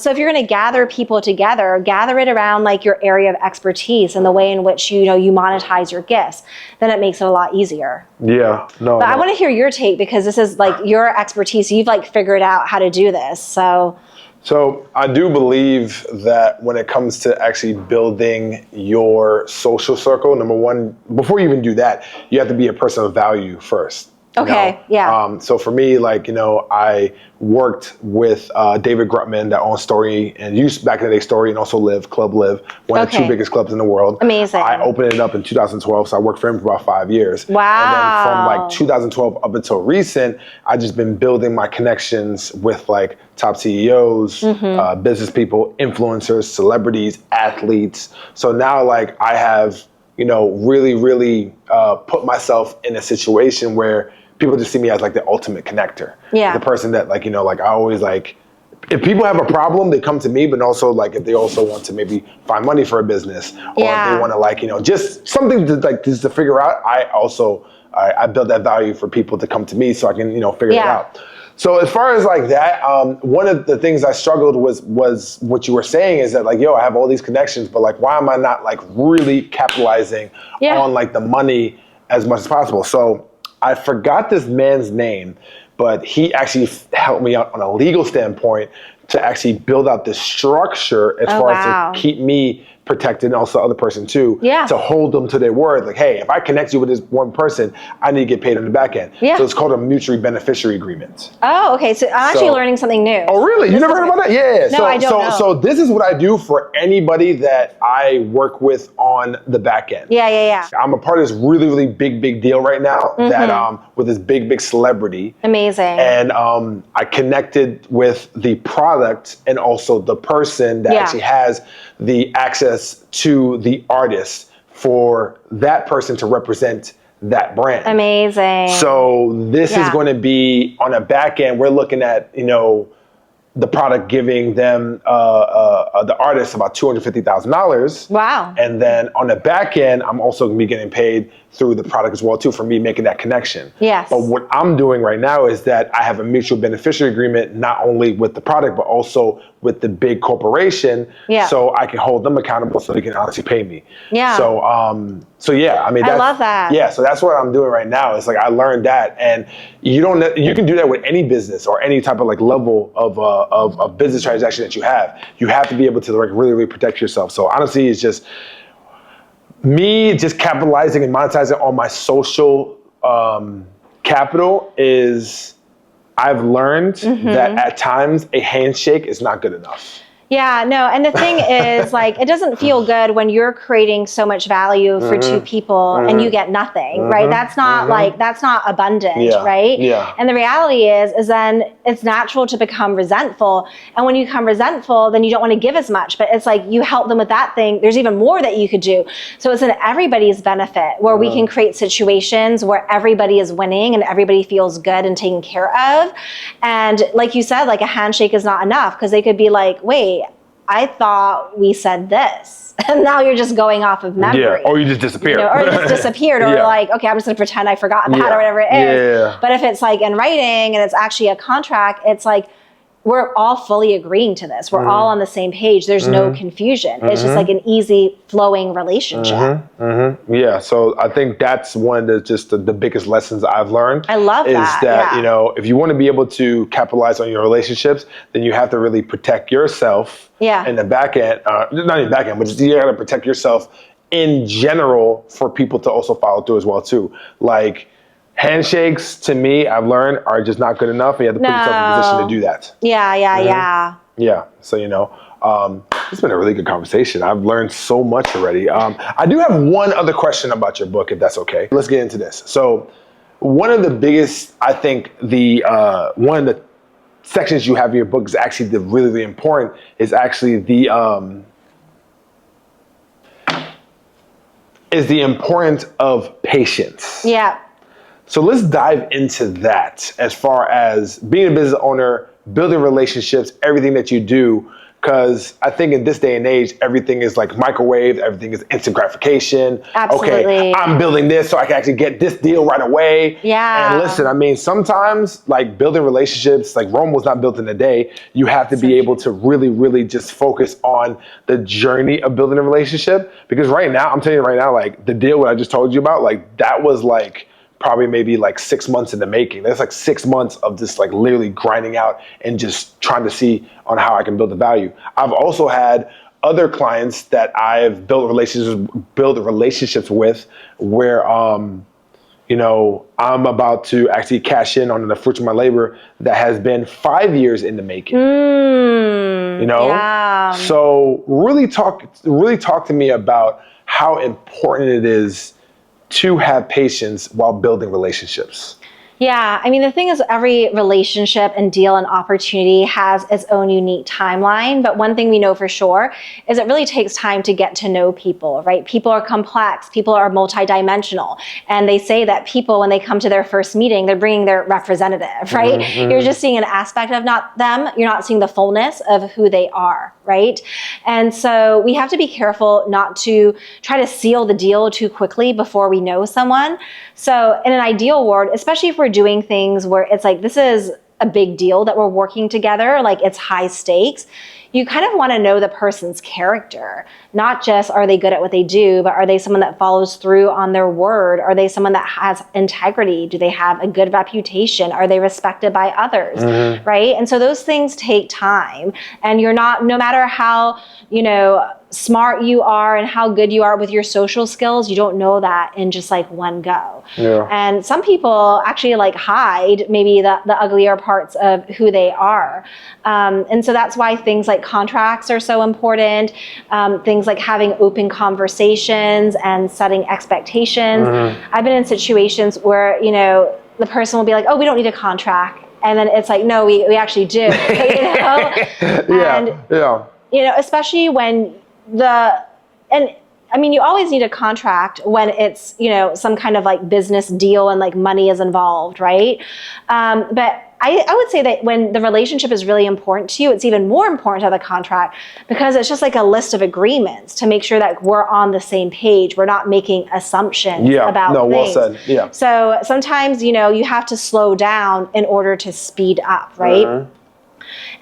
So if you're going to gather people together, gather it around like your area of expertise and the way in which, you know, you monetize your gifts, then it makes it a lot easier. But I want to hear your take, because this is like your expertise. You've like figured out how to do this. So So I do believe that when it comes to actually building your social circle, number one, before you even do that, you have to be a person of value first. Okay, yeah. So for me, like, I worked with David Grutman that owns Story and used back in the day Story and also Club Live, one of the two biggest clubs in the world. Amazing. I opened it up in 2012, so I worked for him for about 5 years. Wow. And then from like 2012 up until recent, I just been building my connections with like top CEOs, business people, influencers, celebrities, athletes. So now like I have, really put myself in a situation where people just see me as like the ultimate connector. Yeah. The person that like, like I always like, if people have a problem, they come to me, but also like if they also want to maybe find money for a business or if they want to like, just something to like just to figure out, I build that value for people to come to me so I can, figure it out. So as far as like that, one of the things I struggled was what you were saying is that like, I have all these connections, but like, why am I not like really capitalizing on like the money as much as possible? So I forgot this man's name, but he actually helped me out on a legal standpoint to actually build out this structure as far as to keep me protected and also the other person too, to hold them to their word. Like, hey, if I connect you with this one person, I need to get paid on the back end. So it's called a mutually beneficiary agreement. Oh, okay. So I'm actually learning something new. Oh, really? You never heard about that? Yeah. No, I don't know. So this is what I do for anybody that I work with on the back end. Yeah. I'm a part of this really, really big deal right now that with this big celebrity. Amazing. And I connected with the product and also the person that actually has the access to the artist for that person to represent that brand. Amazing. So this is going to be on a back end. We're looking at, the product giving them the artist about $250,000. Wow. And then on the back end, I'm also going to be getting paid through the product as well too for me making that connection. Yes. But what I'm doing right now is that I have a mutual beneficiary agreement not only with the product but also with the big corporation. Yeah. So I can hold them accountable so they can honestly pay me. Yeah. So yeah, I mean, I love that. Yeah, so that's what I'm doing right now. It's like I learned that, and you can do that with any business or any type of like level of business transaction that you have. You have to be able to like really protect yourself. So honestly, it's just me just capitalizing and monetizing on my social capital is. I've learned that at times a handshake is not good enough. Yeah, no, and the thing is, like, it doesn't feel good when you're creating so much value for two people and you get nothing, right? That's not that's not abundant, right? Yeah. And the reality is then it's natural to become resentful. And when you become resentful, then you don't want to give as much, but it's like you help them with that thing. There's even more that you could do. So it's in everybody's benefit where we can create situations where everybody is winning and everybody feels good and taken care of. And like you said, like a handshake is not enough because they could be like, wait, I thought we said this. And now you're just going off of memory. Yeah, or you just disappeared. Or you just disappeared, or like, okay, I'm just gonna pretend I forgot that or whatever it is. Yeah. But if it's like in writing and it's actually a contract, it's like, we're all fully agreeing to this. We're all on the same page. There's no confusion. It's just like an easy flowing relationship. Yeah, so I think that's one of the biggest lessons I've learned. I love that. Is that, if you want to be able to capitalize on your relationships, then you have to really protect yourself in the back end. Not in the back end, but just, you got to protect yourself in general for people to also follow through as well too. Like, handshakes, to me, I've learned, are just not good enough. And you have to put yourself in a position to do that. Yeah. So, it's been a really good conversation. I've learned so much already. I do have one other question about your book, if that's okay. Let's get into this. So, one of the biggest, I think, one of the sections you have in your book is actually really important, is actually the importance of patience. Yeah. So let's dive into that as far as being a business owner, building relationships, everything that you do. Because I think in this day and age, everything is like microwave, everything is instant gratification. Absolutely. Okay, I'm building this so I can actually get this deal right away. Yeah. And listen, I mean, sometimes like building relationships, like Rome was not built in a day. You have to be able to really just focus on the journey of building a relationship. Because right now, I'm telling you right now, like the deal what I just told you about, like that was like probably maybe like 6 months in the making. That's like 6 months of just like literally grinding out and just trying to see on how I can build the value. I've also had other clients that I've built relationships with where, you know, I'm about to actually cash in on the fruits of my labor that has been 5 years in the making. You know, yeah. So really talk to me about how important it is to have patience while building relationships. Yeah, I mean, the thing is, every relationship and deal and opportunity has its own unique timeline. But one thing we know for sure is it really takes time to get to know people, right? People are complex, people are multidimensional. And they say that people, when they come to their first meeting, they're bringing their representative, right? Mm-hmm. You're just seeing an aspect of not them, you're not seeing the fullness of who they are, right? And so we have to be careful not to try to seal the deal too quickly before we know someone. So in an ideal world, especially if we're doing things where it's like, this is a big deal that we're working together, like it's high stakes, you kind of want to know the person's character, not just are they good at what they do, but are they someone that follows through on their word? Are they someone that has integrity? Do they have a good reputation? Are they respected by others, mm-hmm. right? And so those things take time, and you're not, no matter how, you know, smart you are and how good you are with your social skills, you don't know that in just like one go. Yeah. And some people actually like hide maybe the uglier parts of who they are. And so that's why things like contracts are so important. Things like having open conversations and setting expectations. Mm-hmm. I've been in situations where, you know, the person will be like, oh, we don't need a contract. And then it's like, no, we actually do. You know? Yeah. You know, especially when you always need a contract when it's, you know, some kind of like business deal and like money is involved, right? But I would say that when the relationship is really important to you, it's even more important to have a contract, because it's just like a list of agreements to make sure that we're on the same page. We're not making assumptions about things. Well said. Yeah. So sometimes, you know, you have to slow down in order to speed up, right? Mm-hmm.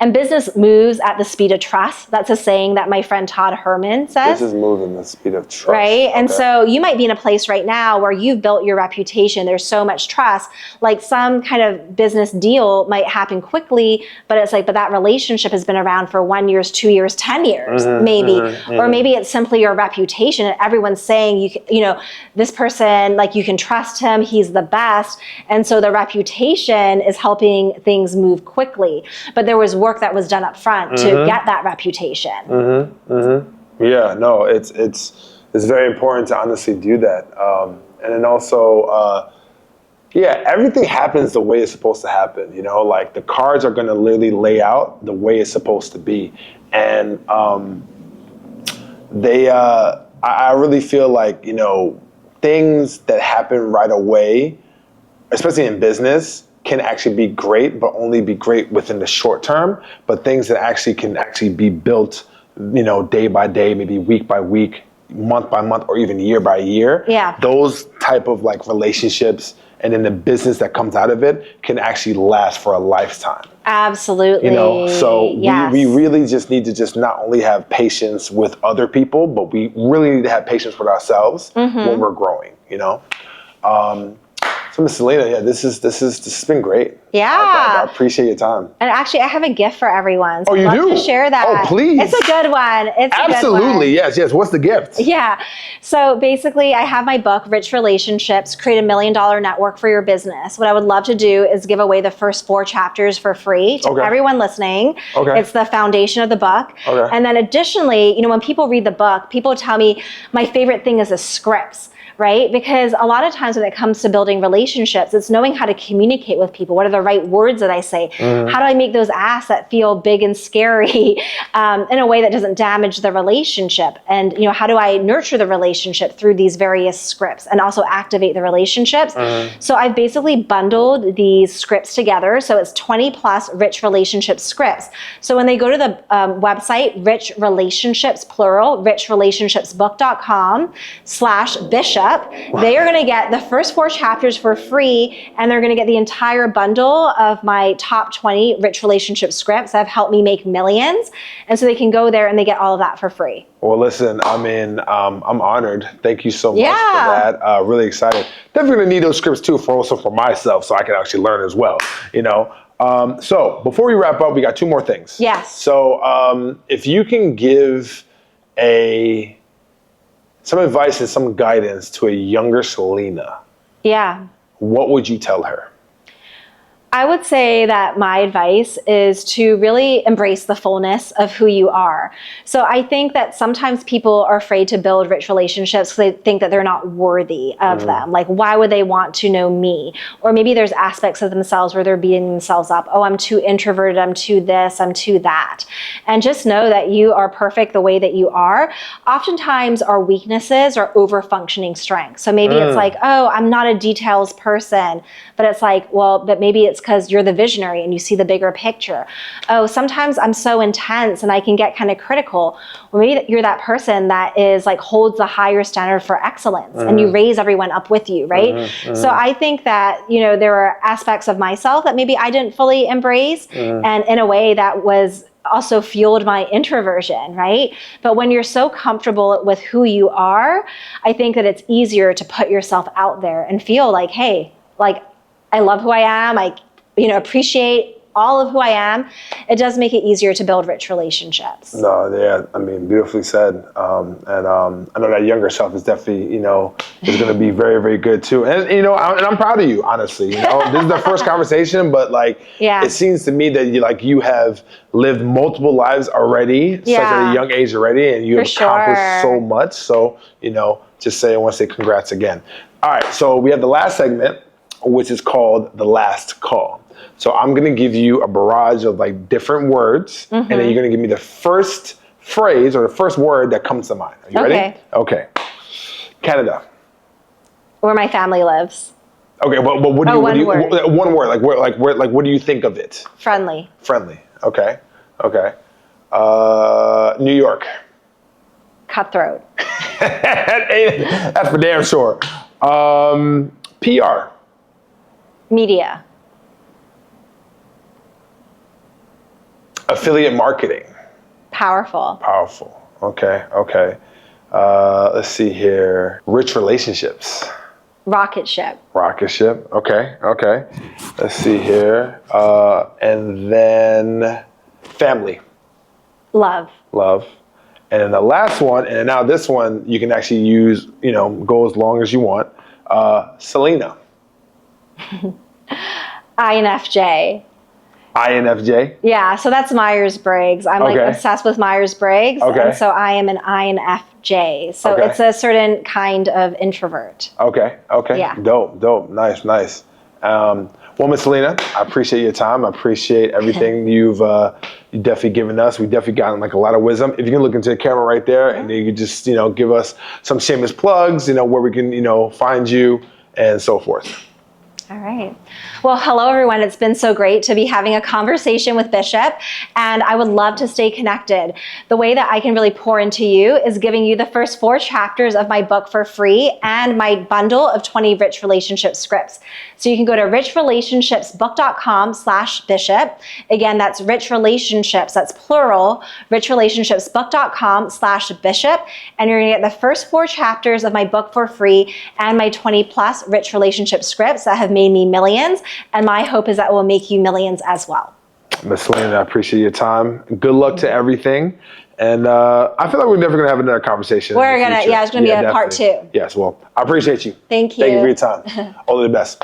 And business moves at the speed of trust. That's a saying that my friend Todd Herman says. Business moves at the speed of trust. Right? Okay. And so you might be in a place right now where you've built your reputation. There's so much trust. Like some kind of business deal might happen quickly, but it's like, but that relationship has been around for 1 year, 2 years, 10 years, mm-hmm, maybe. Mm-hmm, or maybe it's simply your reputation and everyone's saying, you know, this person, like you can trust him, he's the best. And so the reputation is helping things move quickly. But there was work that was done up front to mm-hmm. get that reputation. Mm-hmm. Mm-hmm. Yeah, no, it's very important to honestly do that. And then also, everything happens the way it's supposed to happen. You know, like the cards are going to literally lay out the way it's supposed to be. And I really feel like, you know, things that happen right away, especially in business, can actually be great, but only be great within the short term. But things that actually can be built, you know, day by day, maybe week by week, month by month, or even year by year. Yeah. Those type of like relationships and then the business that comes out of it can actually last for a lifetime. Absolutely. You know, so yes. we really just need to just not only have patience with other people, but we really need to have patience with ourselves mm-hmm. when we're growing, you know? So Ms. Selena, this has been great. Yeah. I appreciate your time. And actually, I have a gift for everyone. So you I'd love do? to share that. Oh, please. It's a good one. Absolutely, yes. What's the gift? Yeah. So basically, I have my book, Rich Relationships, Create $1 Million Network for Your Business. What I would love to do is give away the first 4 chapters for free to everyone listening. Okay. It's the foundation of the book. Okay. And then additionally, you know, when people read the book, people tell me my favorite thing is the scripts. Right? Because a lot of times when it comes to building relationships, it's knowing how to communicate with people. What are the right words that I say? Mm. How do I make those asks that feel big and scary in a way that doesn't damage the relationship? And, you know, how do I nurture the relationship through these various scripts and also activate the relationships? So I've basically bundled these scripts together. So it's 20 plus rich relationship scripts. So when they go to the website, Rich Relationships, plural, richrelationshipsbook.com/Bishop, Bishop, they are going to get the first 4 chapters for free, and they're going to get the entire bundle of my top 20 rich relationship scripts that have helped me make millions. And so they can go there and they get all of that for free. Well, listen, I mean, I'm honored. Thank you so much for that. Really excited. Definitely going to need those scripts too, for myself, so I can actually learn as well, you know. So before we wrap up, we got 2 more things. Yes. So if you can give some advice and some guidance to a younger Selena, what would you tell her? I would say that my advice is to really embrace the fullness of who you are. So I think that sometimes people are afraid to build rich relationships because they think that they're not worthy of them. Like, why would they want to know me? Or maybe there's aspects of themselves where they're beating themselves up. Oh, I'm too introverted, I'm too this, I'm too that. And just know that you are perfect the way that you are. Oftentimes our weaknesses are over-functioning strengths. So maybe it's like, oh, I'm not a details person. But it's like, well, but maybe it's because you're the visionary and you see the bigger picture. Oh, sometimes I'm so intense and I can get kind of critical. Well, maybe you're that person that is like holds the higher standard for excellence and you raise everyone up with you, right? So I think that, you know, there are aspects of myself that maybe I didn't fully embrace, and in a way that was also fueled my introversion, right? But when you're so comfortable with who you are, I think that it's easier to put yourself out there and feel like, hey, like I love who I am. I, appreciate all of who I am. It does make it easier to build rich relationships. No, yeah, I mean, beautifully said. And I know that younger self is definitely, is going to be very, very good too. And, and I'm proud of you, honestly. This is the first conversation, but like, it seems to me that you have lived multiple lives already, such at a young age already, and you have accomplished so much. So, I want to say congrats again. All right, so we have the last segment, which is called the last call. So I'm going to give you a barrage of like different words, and then you're going to give me the first phrase or the first word that comes to mind. Are you ready? Okay. Canada. Where my family lives. Okay, well, what do you, one word, like what do you think of it? Friendly. Friendly. Okay. New York. Cutthroat. That's for damn sure. PR. Media. Affiliate marketing. Powerful. Okay. Let's see here. Rich relationships. Rocket ship. Okay. Let's see here. And then family. Love. And then the last one, and now this one you can actually use, go as long as you want. Selena. INFJ. INFJ? Yeah, so that's Myers-Briggs. I'm like obsessed with Myers-Briggs. And so I am an INFJ. So it's a certain kind of introvert. Okay. Yeah. Dope. Nice. Well, Miss Selena, I appreciate your time. I appreciate everything you've definitely given us. We've definitely gotten like a lot of wisdom. If you can look into the camera right there and you can just, give us some shameless plugs, where we can, find you and so forth. All right. Well, hello, everyone. It's been so great to be having a conversation with Bishop, and I would love to stay connected. The way that I can really pour into you is giving you the first 4 chapters of my book for free and my bundle of 20 rich relationship scripts. So you can go to richrelationshipsbook.com/Bishop. Again, that's rich relationships, that's plural, richrelationshipsbook.com/Bishop. And you're going to get the first 4 chapters of my book for free and my 20 plus rich relationship scripts that have made me millions. And my hope is that it will make you millions as well. Ms. Selena, I appreciate your time. Good luck to everything. And I feel like we're never going to have another conversation. It's going to be a part 2. Yes, well, I appreciate you. Thank you. Thank you for your time. All the best.